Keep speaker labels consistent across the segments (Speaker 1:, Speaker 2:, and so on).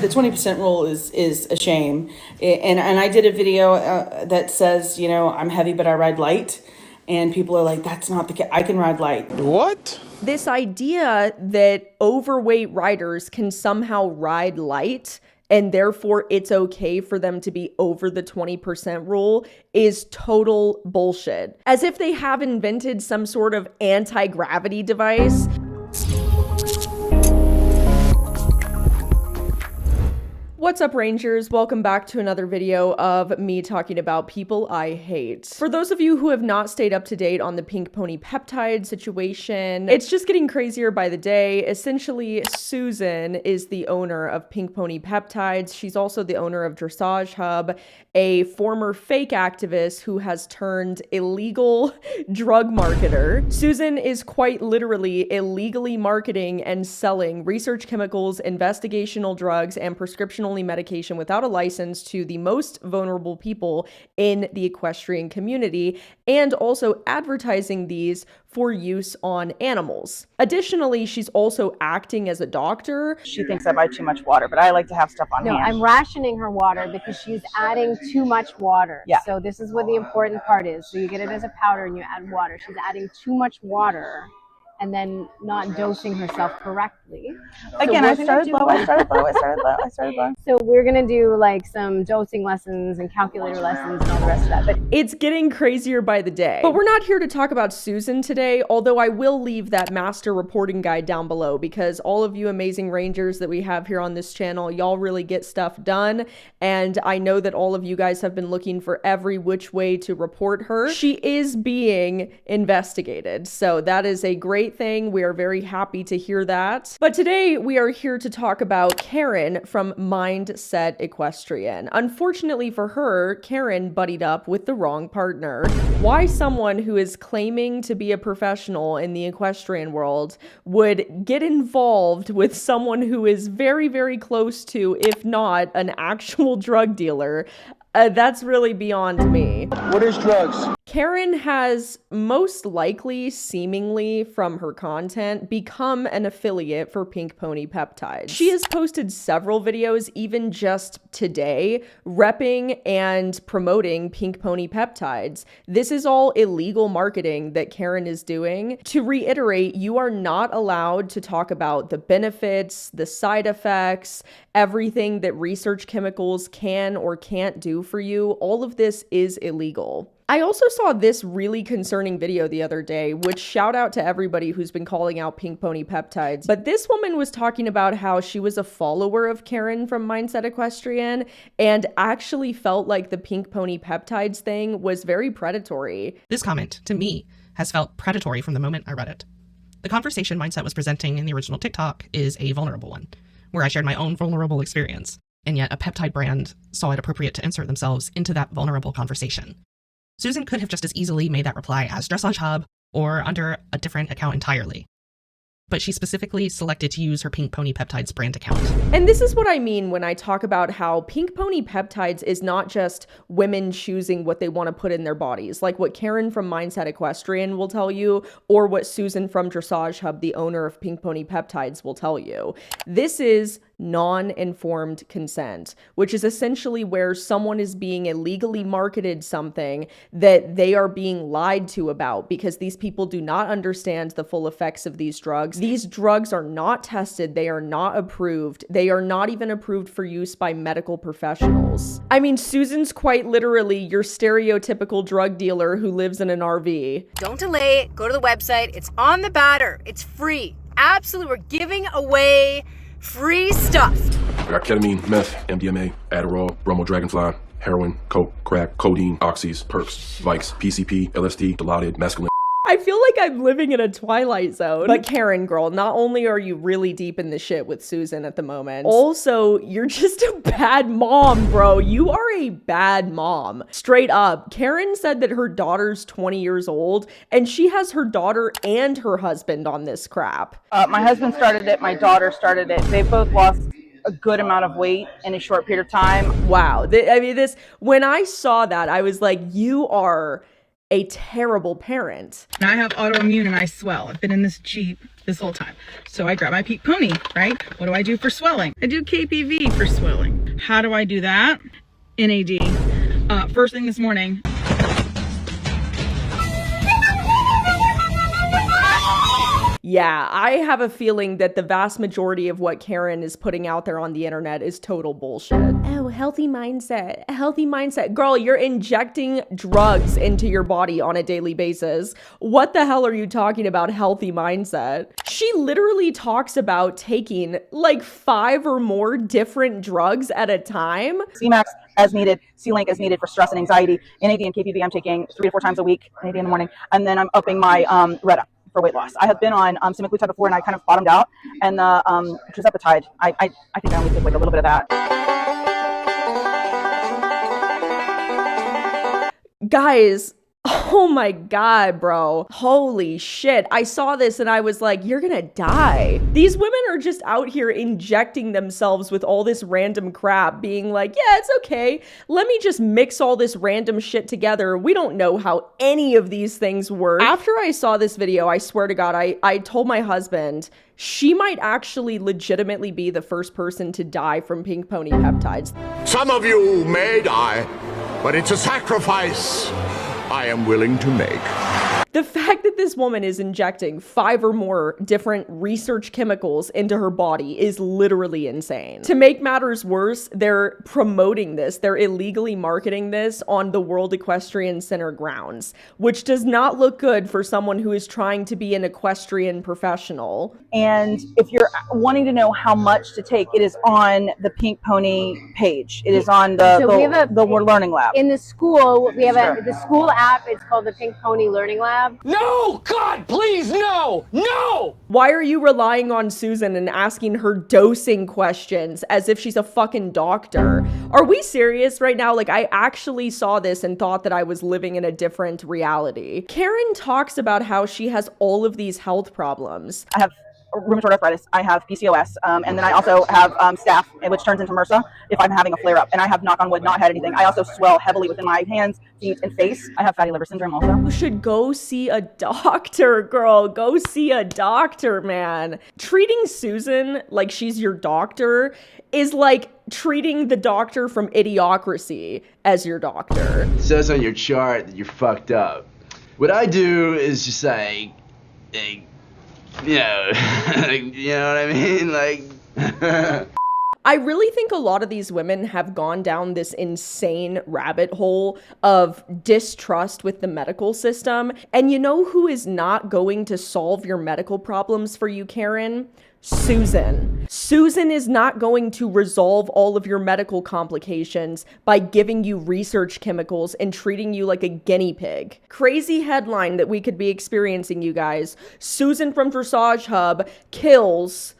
Speaker 1: The 20% rule is a shame. And I did a video that says, you know, I'm heavy, but I ride light. And people are like, that's not the case. I can ride light.
Speaker 2: What?
Speaker 3: This idea that overweight riders can somehow ride light and therefore it's okay for them to be over the 20% rule is total bullshit. As if they have invented some sort of anti-gravity device. What's up, Rangers? Welcome back to another video of me talking about people I hate. For those of you who have not stayed up to date on the pink pony peptide situation, it's just getting crazier by the day. Essentially, Susan is the owner of Pink Pony Peptides. She's also the owner of Dressage Hub, a former fake activist who has turned illegal drug marketer. Susan is quite literally illegally marketing and selling research chemicals, investigational drugs, and prescription-only medication without a license to the most vulnerable people in the equestrian community, and also advertising these for use on animals. Additionally, she's also acting as a doctor.
Speaker 4: She thinks I buy too much water, but I like to have stuff on hand.
Speaker 5: No, I'm rationing her water because she's adding too much water.
Speaker 4: Yeah.
Speaker 5: So this is what the important part is. So you get it as a powder and you add water. She's adding too much water and then not dosing herself correctly.
Speaker 4: Again, I started low. So
Speaker 5: we're gonna do like some dosing lessons and calculator lessons and all the rest of that. But
Speaker 3: it's getting crazier by the day. But we're not here to talk about Susan today, although I will leave that master reporting guide down below because all of you amazing Rangers that we have here on this channel, y'all really get stuff done. And I know that all of you guys have been looking for every which way to report her. She is being investigated. So that is a great thing. We are very happy to hear that. But today we are here to talk about Karen from Mindset Equestrian. Unfortunately for her, Karen buddied up with the wrong partner. Why someone who is claiming to be a professional in the equestrian world would get involved with someone who is very, very close to, if not an actual drug dealer, that's really beyond me.
Speaker 2: What is drugs?
Speaker 3: Karen has most likely, seemingly from her content, become an affiliate for Pink Pony Peptides. She has posted several videos, even just today, repping and promoting Pink Pony Peptides. This is all illegal marketing that Karen is doing. To reiterate, you are not allowed to talk about the benefits, the side effects, everything that research chemicals can or can't do for you. All of this is illegal. I also saw this really concerning video the other day, which shout out to everybody who's been calling out Pink Pony Peptides. But this woman was talking about how she was a follower of Karen from Mindset Equestrian and actually felt like the Pink Pony Peptides thing was very predatory.
Speaker 6: This comment, to me, has felt predatory from the moment I read it. The conversation Mindset was presenting in the original TikTok is a vulnerable one, where I shared my own vulnerable experience, and yet a peptide brand saw it appropriate to insert themselves into that vulnerable conversation. Susan could have just as easily made that reply as Dressage Hub or under a different account entirely. But she specifically selected to use her Pink Pony Peptides brand account.
Speaker 3: And this is what I mean when I talk about how Pink Pony Peptides is not just women choosing what they want to put in their bodies, like what Karen from Mindset Equestrian will tell you, or what Susan from Dressage Hub, the owner of Pink Pony Peptides, will tell you. This is non-informed consent, which is essentially where someone is being illegally marketed something that they are being lied to about because these people do not understand the full effects of these drugs. These drugs are not tested. They are not approved. They are not even approved for use by medical professionals. I mean, Susan's quite literally your stereotypical drug dealer who lives in an RV.
Speaker 7: Don't delay it. Go to the website. It's on the batter. It's free. Absolutely. We're giving away free stuff.
Speaker 8: I got ketamine, meth, MDMA, Adderall, bromo dragonfly, heroin, coke, crack, codeine, oxys, perks, Vikes, PCP, LSD, Dilaudid, mescaline.
Speaker 3: I feel like I'm living in a Twilight Zone. But Karen, girl, not only are you really deep in the shit with Susan at the moment, also, you're just a bad mom, bro. You are a bad mom. Straight up. Karen said that her daughter's 20 years old, and she has her daughter and her husband on this crap.
Speaker 4: My husband started it. My daughter started it. They both lost a good amount of weight in a short period of time.
Speaker 3: Wow. When I saw that, I was like, you are a terrible parent.
Speaker 9: I have autoimmune and I swell. I've been in this Jeep
Speaker 4: this whole time. So I grab my Pink Pony, right? What do I do for swelling? I do KPV for swelling. How do I do that? NAD. First thing this morning.
Speaker 3: Yeah, I have a feeling that the vast majority of what Karen is putting out there on the internet is total bullshit. Oh, healthy mindset, healthy mindset. Girl, you're injecting drugs into your body on a daily basis. What the hell are you talking about, healthy mindset? She literally talks about taking like 5 or more different drugs at a time.
Speaker 4: CMAX as needed, C-Link as needed for stress and anxiety. NAD and KPV I'm taking 3 to 4 times a week, NAD in the morning. And then I'm upping my Retta for weight loss. I have been on semaglutide before and I kind of bottomed out, and the tirzepatide, I think I only took like a little bit of that.
Speaker 3: Guys, oh my God, bro. Holy shit. I saw this and I was like, you're gonna die. These women are just out here injecting themselves with all this random crap, being like, yeah, it's okay. Let me just mix all this random shit together. We don't know how any of these things work. After I saw this video, I swear to God, I told my husband, she might actually legitimately be the first person to die from pink pony peptides.
Speaker 2: Some of you may die, but it's a sacrifice I am willing to make.
Speaker 3: The fact that this woman is injecting 5 or more different research chemicals into her body is literally insane. To make matters worse, they're promoting this, they're illegally marketing this on the World Equestrian Center grounds, which does not look good for someone who is trying to be an equestrian professional.
Speaker 4: And if you're wanting to know how much to take, it is on the Pink Pony page. It is on the Learning Lab.
Speaker 5: In the school, we have the school app. It's called the Pink Pony Learning Lab.
Speaker 9: No! God, please, no! No!
Speaker 3: Why are you relying on Susan and asking her dosing questions as if she's a fucking doctor? Are we serious right now? Like, I actually saw this and thought that I was living in a different reality. Karen talks about how she has all of these health problems.
Speaker 4: I have rheumatoid arthritis, I have PCOS, and then I also have staph, which turns into MRSA if I'm having a flare-up. And I have, knock on wood, not had anything. I also swell heavily within my hands, feet, and face. I have fatty liver syndrome also.
Speaker 3: You should go see a doctor, girl. Go see a doctor, man. Treating Susan like she's your doctor is like treating the doctor from Idiocracy as your doctor.
Speaker 10: It says on your chart that you're fucked up. What I do is just like you know, you know what I mean? Like,
Speaker 3: I really think a lot of these women have gone down this insane rabbit hole of distrust with the medical system. And you know who is not going to solve your medical problems for you, Karen? Susan. Susan is not going to resolve all of your medical complications by giving you research chemicals and treating you like a guinea pig. Crazy headline that we could be experiencing, you guys. Susan from Dressage Hub kills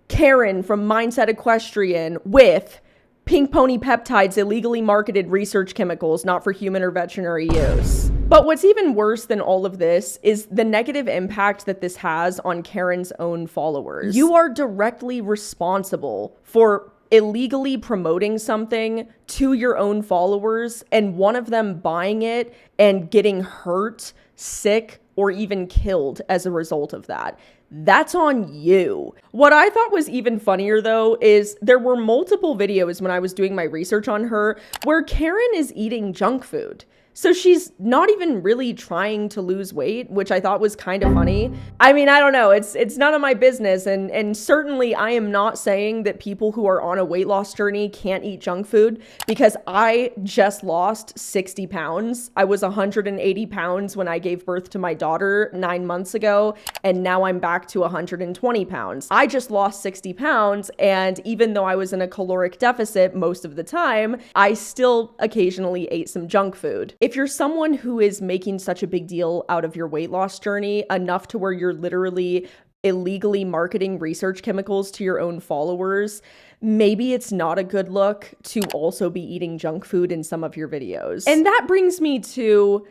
Speaker 3: Karen from Mindset Equestrian with pink pony peptides, illegally marketed research chemicals, not for human or veterinary use. But what's even worse than all of this is the negative impact that this has on Karen's own followers. You are directly responsible for illegally promoting something to your own followers and one of them buying it and getting hurt, sick, or even killed as a result of that. That's on you. What I thought was even funnier though is there were multiple videos when I was doing my research on her where Karen is eating junk food. So she's not even really trying to lose weight, which I thought was kind of funny. I mean, I don't know. It's none of my business. And certainly I am not saying that people who are on a weight loss journey can't eat junk food, because I just lost 60 pounds. I was 180 pounds when I gave birth to my daughter 9 months ago, and now I'm back to 120 pounds. I just lost 60 pounds, and even though I was in a caloric deficit most of the time, I still occasionally ate some junk food. If you're someone who is making such a big deal out of your weight loss journey, enough to where you're literally illegally marketing research chemicals to your own followers, maybe it's not a good look to also be eating junk food in some of your videos. And that brings me to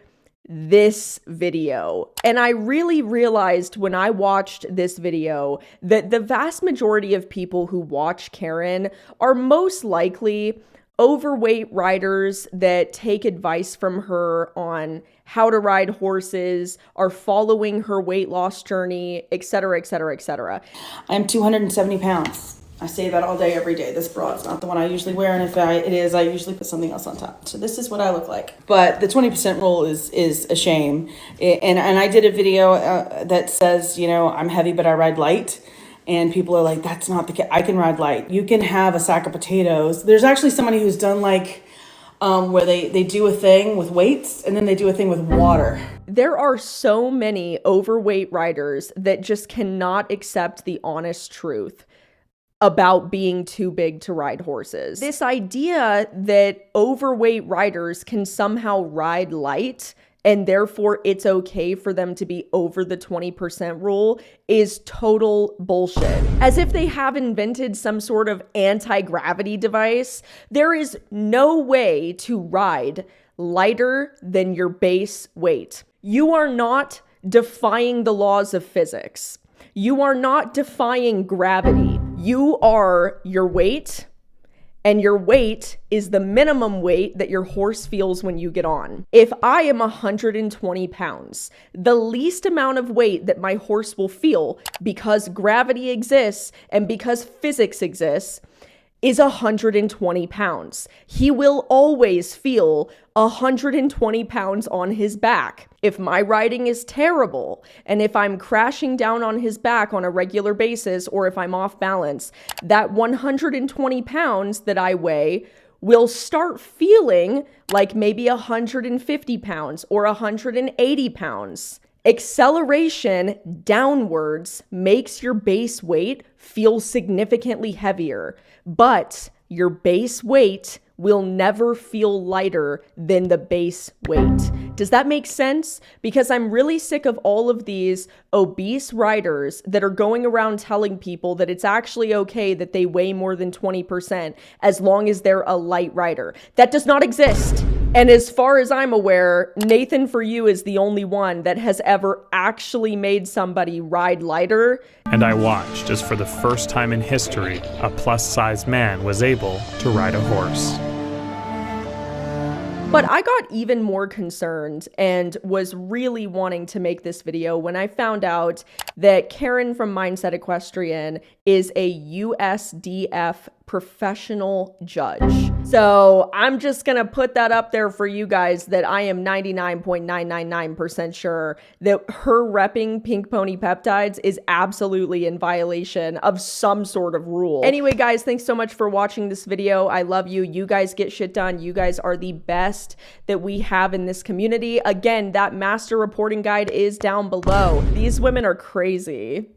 Speaker 3: this video. And I really realized when I watched this video that the vast majority of people who watch Karen are most likely Overweight riders that take advice from her on how to ride horses are following her weight loss journey, etc., etc., etc.
Speaker 1: I'm 270 pounds. I say that all day, every day. This bra is not the one I usually wear, and if it is, I usually put something else on top. So this is what I look like. But the 20% rule is a shame. And I did a video that says, you know, I'm heavy, but I ride light. And people are like, that's not the case. I can ride light. You can have a sack of potatoes. There's actually somebody who's done like where they do a thing with weights and then they do a thing with water.
Speaker 3: There are so many overweight riders that just cannot accept the honest truth about being too big to ride horses. This idea that overweight riders can somehow ride light and therefore it's okay for them to be over the 20% rule is total bullshit. As if they have invented some sort of anti-gravity device. There is no way to ride lighter than your base weight. You are not defying the laws of physics. You are not defying gravity. You are your weight, and your weight is the minimum weight that your horse feels when you get on. If I am 120 pounds, the least amount of weight that my horse will feel because gravity exists and because physics exists is 120 pounds. He will always feel 120 pounds on his back. If my riding is terrible, and if I'm crashing down on his back on a regular basis, or if I'm off balance, that 120 pounds that I weigh will start feeling like maybe 150 pounds or 180 pounds. Acceleration downwards makes your base weight feel significantly heavier, but your base weight will never feel lighter than the base weight. Does that make sense? Because I'm really sick of all of these obese riders that are going around telling people that it's actually okay that they weigh more than 20% as long as they're a light rider. That does not exist. And as far as I'm aware, Nathan For You is the only one that has ever actually made somebody ride lighter.
Speaker 11: And I watched as for the first time in history, a plus-sized man was able to ride a horse.
Speaker 3: But I got even more concerned and was really wanting to make this video when I found out that Karen from Mindset Equestrian is a USDF professional judge. So I'm just gonna put that up there for you guys that I am 99.999% sure that her repping Pink Pony Peptides is absolutely in violation of some sort of rule. Anyway, guys, thanks so much for watching this video. I love you. You guys get shit done. You guys are the best that we have in this community. Again, that master reporting guide is down below. These women are crazy.